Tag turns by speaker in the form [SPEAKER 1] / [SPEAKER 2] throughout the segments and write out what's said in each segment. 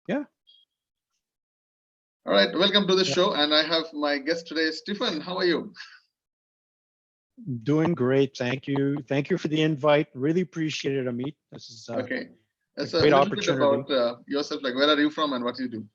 [SPEAKER 1] Yeah.
[SPEAKER 2] All right, welcome to the show, and I have my guest today, Stephen. How are you?
[SPEAKER 1] Doing great. Thank you. Thank you for the invite. Really appreciate it, Amit. This is
[SPEAKER 2] Okay.
[SPEAKER 1] a
[SPEAKER 2] So a
[SPEAKER 1] great
[SPEAKER 2] little bit
[SPEAKER 1] opportunity.
[SPEAKER 2] about yourself, like where are you from and what do you do?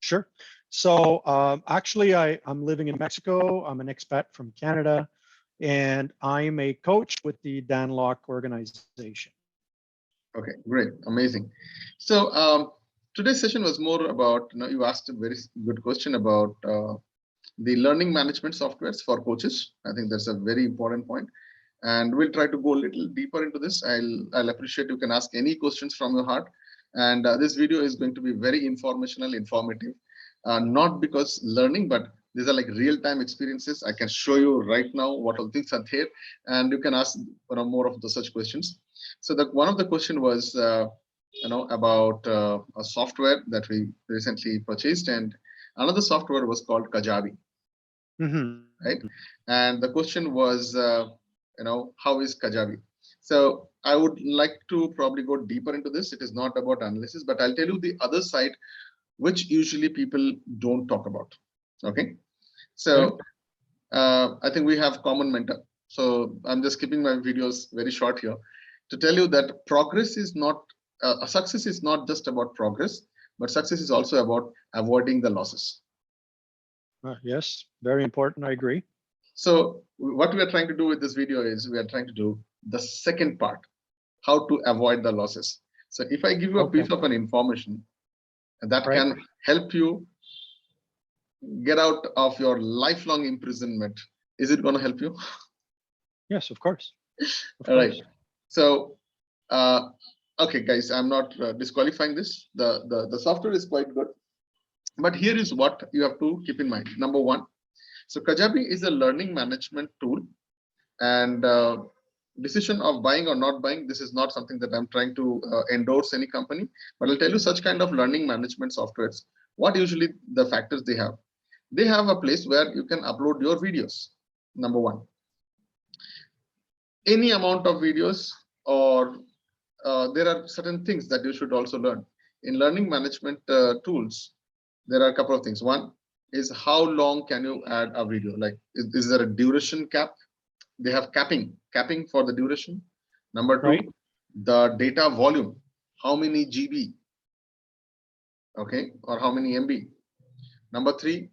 [SPEAKER 1] Sure. So actually, I'm living in Mexico. I'm an expat from Canada, and I'm a coach with the Dan Locke organization.
[SPEAKER 2] Okay, great, amazing. So today's session was more about, you asked a very good question about the learning management softwares for coaches. I think that's a very important point. And we'll try to go a little deeper into this. I'll appreciate you can ask any questions from your heart. And this video is going to be very informational, informative, not because learning, but these are like real-time experiences. I can show you right now what all things are there, and you can ask more of the such questions. So one of the question was about a software that we recently purchased, and another software was called Kajabi. Right? And the question was, how is Kajabi? So I would like to probably go deeper into this. It is not about analysis, but I'll tell you the other side, which usually people don't talk about. Okay. So I think we have common mentor. So I'm just keeping my videos very short here to tell you that progress is not, success is not just about progress, but success is also about avoiding the losses.
[SPEAKER 1] Yes, very important. I agree.
[SPEAKER 2] So what we are trying to do with this video is we are trying to do the second part, how to avoid the losses. So if I give you a piece of an information that can help you get out of your lifelong imprisonment, is it going to help you?
[SPEAKER 1] Yes, of course.
[SPEAKER 2] All right. So, okay, guys, I'm not disqualifying this. The software is quite good. But here is what you have to keep in mind. Number one, so Kajabi is a learning management tool, and decision of buying or not buying, this is not something that I'm trying to endorse any company, but I'll tell you such kind of learning management softwares. What usually the factors they have? They have a place where you can upload your videos. Number one, any amount of videos, or there are certain things that you should also learn. In learning management tools, there are a couple of things. One is how long can you add a video? Like, is there a duration cap? They have capping for the duration. Number two, the data volume, how many GB, okay, or how many MB. Number three,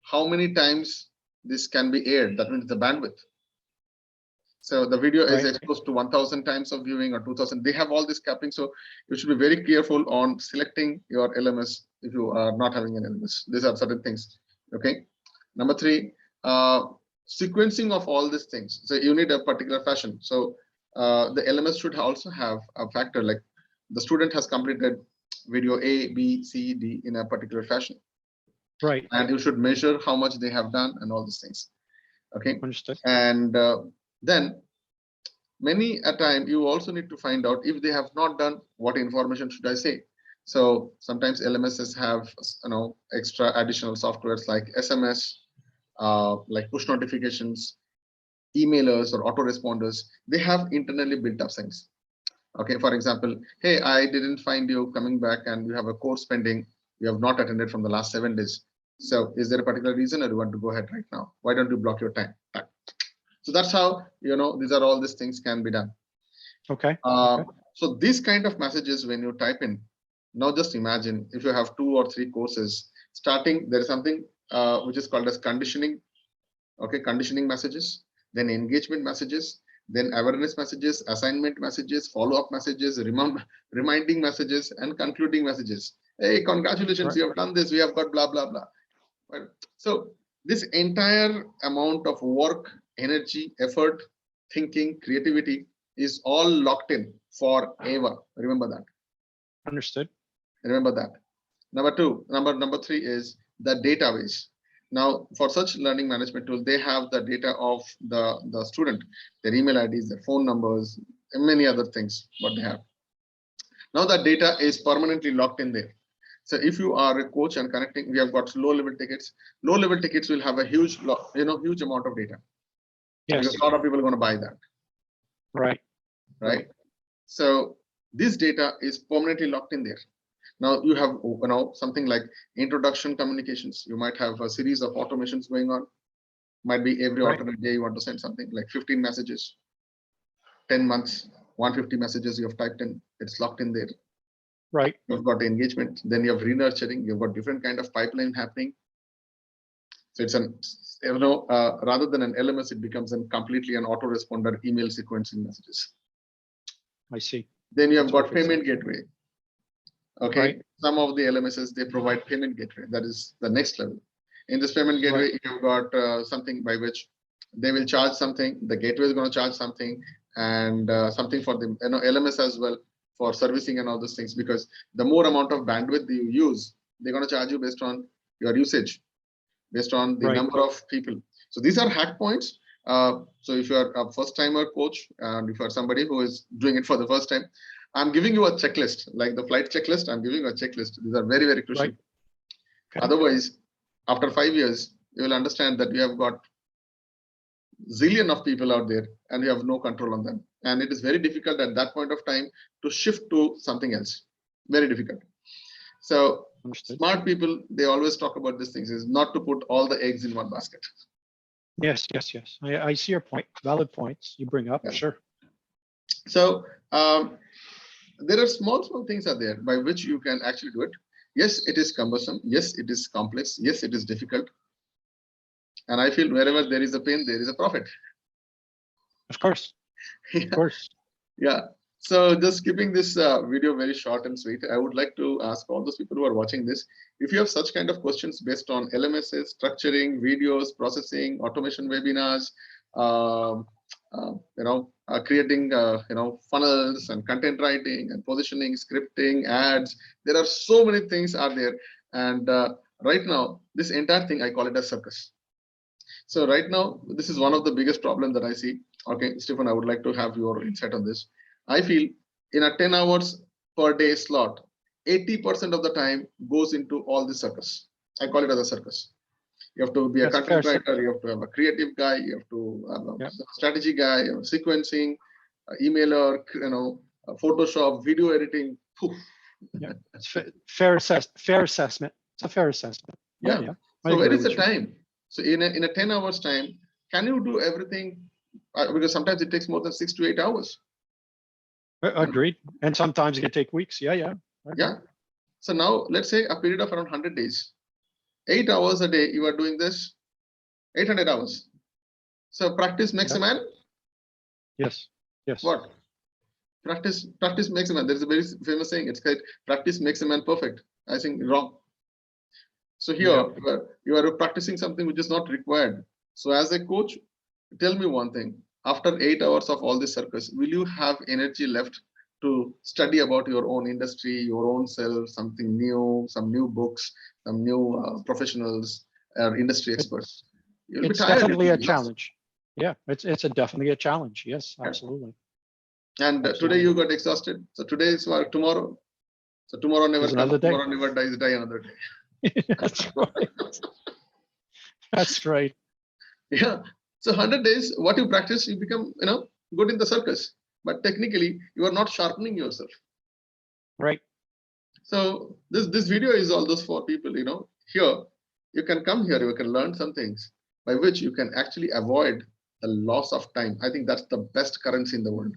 [SPEAKER 2] how many times this can be aired, that means the bandwidth. So the video is exposed to 1000 times of viewing or 2000. They have all this capping, so you should be very careful on selecting your LMS if you are not having an LMS. These are certain things. Okay. Number three, sequencing of all these things. So you need a particular fashion. So the LMS should also have a factor like the student has completed video A, B, C, D in a particular fashion.
[SPEAKER 1] Right.
[SPEAKER 2] And you should measure how much they have done and all these things. Okay.
[SPEAKER 1] Understood.
[SPEAKER 2] And then many a time you also need to find out if they have not done, what information should I say. So sometimes LMSs have extra additional softwares like SMS, like push notifications, emailers or autoresponders. They have internally built up things. Okay, for example, hey, I didn't find you coming back and you have a course pending, you have not attended from the last 7 days. So is there a particular reason, or you want to go ahead right now? Why don't you block your time? So that's how, these are all these things can be done.
[SPEAKER 1] Okay.
[SPEAKER 2] So these kind of messages, when you type in, now just imagine if you have 2 or 3 courses starting, there is something which is called as conditioning. Okay, conditioning messages, then engagement messages, then awareness messages, assignment messages, follow-up messages, reminding messages, and concluding messages. Hey, congratulations, you have done this, we have got blah, blah, blah. Right? So this entire amount of work, energy, effort, thinking, creativity is all locked in forever. Remember that.
[SPEAKER 1] Understood.
[SPEAKER 2] Remember that. Number three is the database. Now, for such learning management tool, they have the data of the student, their email IDs, their phone numbers, and many other things, what they have. Now that data is permanently locked in there. So if you are a coach and connecting, we have got low-level tickets. Low-level tickets will have a huge amount of data.
[SPEAKER 1] Yes.
[SPEAKER 2] Because a lot of people are going to buy that.
[SPEAKER 1] Right.
[SPEAKER 2] Right. So this data is permanently locked in there. Now you have something like introduction communications. You might have a series of automations going on. Might be every alternate day you want to send something like 15 messages, 10 months, 150 messages you have typed in. It's locked in there.
[SPEAKER 1] Right.
[SPEAKER 2] You've got engagement. Then you have re-nurturing. You've got different kind of pipeline happening. So it's rather than an LMS, it becomes completely an autoresponder email sequencing messages.
[SPEAKER 1] I see.
[SPEAKER 2] Then you have got payment gateway. Okay.
[SPEAKER 1] Right.
[SPEAKER 2] Some of the LMSs, they provide payment gateway. That is the next level. In this payment gateway, you've got something by which they will charge something. The gateway is going to charge something, and something for the LMS as well for servicing and all those things. Because the more amount of bandwidth you use, they're going to charge you based on your usage, based on the number of people. So these are hack points. So if you are a first-timer coach, and if you are somebody who is doing it for the first time, I'm giving you a checklist, like the flight checklist. I'm giving you a checklist. These are very, very crucial. Okay. Otherwise, after 5 years, you will understand that you have got zillion of people out there and you have no control on them. And it is very difficult at that point of time to shift to something else. Very difficult. So smart people, they always talk about these things, is not to put all the eggs in one basket.
[SPEAKER 1] Yes. I see your point. Valid points you bring up. Yeah. Sure.
[SPEAKER 2] So there are small things are there by which you can actually do it. Yes, it is cumbersome. Yes, it is complex. Yes, it is difficult. And I feel wherever there is a pain, there is a profit.
[SPEAKER 1] Of course.
[SPEAKER 2] Yeah.
[SPEAKER 1] Of course.
[SPEAKER 2] Yeah. So just keeping this video very short and sweet, I would like to ask all those people who are watching this, if you have such kind of questions based on LMSs, structuring, videos, processing, automation webinars, creating funnels and content writing and positioning, scripting, ads. There are so many things are there, and right now this entire thing I call it a circus. So right now this is one of the biggest problems that I see. Okay, Stephen, I would like to have your insight on this. I feel in a 10 hours per day slot, 80% of the time goes into all the circus. I call it as a circus. You have to be a content writer, you have to have a creative guy, you have to have a strategy guy, sequencing, emailer, Photoshop, video editing.
[SPEAKER 1] Yeah, it's fair assessment. It's a fair assessment.
[SPEAKER 2] Yeah. So where is the time? So in a 10 hours time, can you do everything? Because sometimes it takes more than 6 to 8 hours.
[SPEAKER 1] Agreed. And sometimes it can take weeks. Yeah.
[SPEAKER 2] Yeah. So now let's say a period of around 100 days. 8 hours a day, you are doing this, 800 hours. So practice makes a man?
[SPEAKER 1] Yes.
[SPEAKER 2] What? Practice makes a man. There's a very famous saying, it's called practice makes a man perfect. I think wrong. So here, you are practicing something which is not required. So as a coach, tell me one thing. After 8 hours of all this circus, will you have energy left to study about your own industry, your own self, something new, some new books, some new professionals, industry experts? You'll
[SPEAKER 1] it's definitely a challenge. Yeah, it's definitely a challenge. Yes, absolutely.
[SPEAKER 2] And today you got exhausted. So today is tomorrow. So tomorrow never comes. Tomorrow never dies. Die another day.
[SPEAKER 1] That's right. That's right.
[SPEAKER 2] Yeah. So 100 days, what you practice, you become good in the circus. But technically, you are not sharpening yourself.
[SPEAKER 1] Right.
[SPEAKER 2] So this video is all those for people, here, you can come here, you can learn some things by which you can actually avoid the loss of time. I think that's the best currency in the world.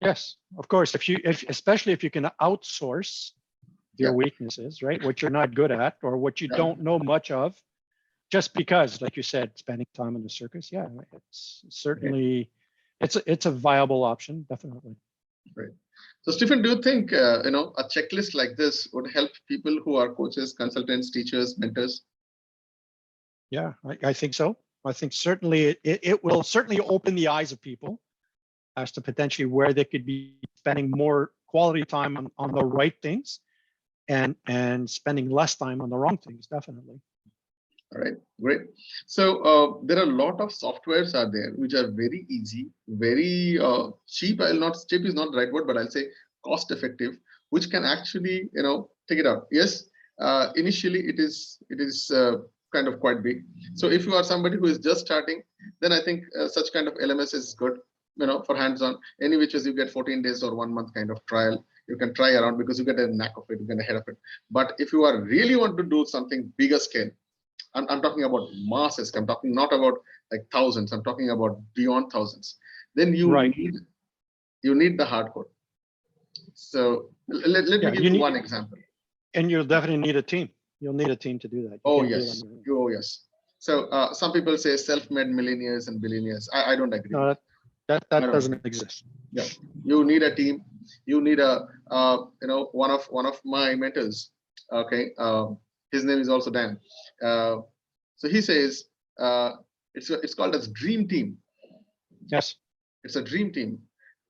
[SPEAKER 1] Yes, of course. Especially if you can outsource your weaknesses, right? What you're not good at or what you don't know much of, just because, like you said, spending time in the circus. Yeah, it's certainly, it's a viable option, definitely.
[SPEAKER 2] Right. So Stephen, do you think a checklist like this would help people who are coaches, consultants, teachers, mentors?
[SPEAKER 1] Yeah, I think so. I think certainly it will certainly open the eyes of people as to potentially where they could be spending more quality time on the right things and spending less time on the wrong things, definitely.
[SPEAKER 2] All right, great. So there are a lot of softwares are there which are very easy, very cheap. Cheap is not the right word, but I'll say cost effective, which can actually take it out. Yes, initially it is kind of quite big. So if you are somebody who is just starting, then I think such kind of LMS is good. For hands-on, any which is you get 14 days or 1 month kind of trial. you can try around because you get a knack of it, you get ahead of it. But if you are really want to do something bigger scale, I'm talking about masses, I'm talking not about like thousands, I'm talking about beyond thousands, then you need the hardcore. So let me give you one example.
[SPEAKER 1] And you'll definitely need a team. You'll need a team to do that.
[SPEAKER 2] Oh yes. Oh yes. So some people say self-made millionaires and billionaires. I don't agree.
[SPEAKER 1] No, that doesn't exist.
[SPEAKER 2] Yeah, you need a team. You need a one of my mentors. Okay, his name is also Dan. So he says it's called as dream team.
[SPEAKER 1] Yes,
[SPEAKER 2] it's a dream team,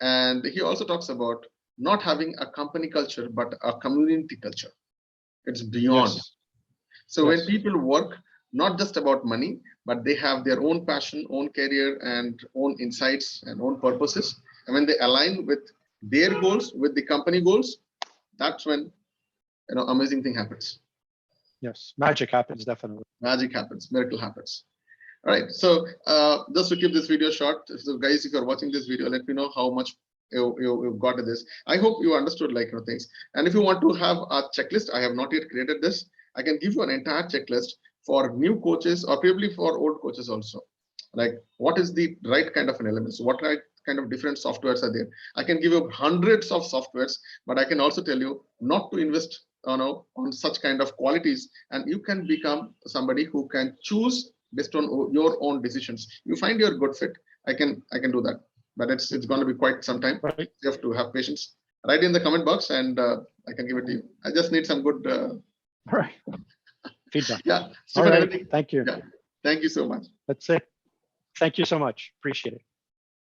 [SPEAKER 2] and he also talks about not having a company culture but a community culture. It's beyond.
[SPEAKER 1] Yes.
[SPEAKER 2] So when people work not just about money, but they have their own passion, own career, and own insights and own purposes, and when they align with their goals, with the company goals, that's when amazing thing happens.
[SPEAKER 1] Yes, magic happens, definitely.
[SPEAKER 2] Magic happens, miracle happens. All right, so just to keep this video short, so guys, if you're watching this video, let me know how much you've got to this. I hope you understood things. And if you want to have a checklist, I have not yet created this. I can give you an entire checklist for new coaches or probably for old coaches also. Like what is the right kind of an elements? What right kind of different softwares are there? I can give you hundreds of softwares, but I can also tell you not to invest on such kind of qualities, and you can become somebody who can choose based on your own decisions. You find your good fit, I can do that, but it's going to be quite some time.
[SPEAKER 1] Right.
[SPEAKER 2] You have to have patience. Write in the comment box and I can give it to you. I just need some good
[SPEAKER 1] right feedback.
[SPEAKER 2] Yeah.
[SPEAKER 1] All right. Thank you.
[SPEAKER 2] Yeah. Thank you so much.
[SPEAKER 1] That's it. Thank you so much. Appreciate it.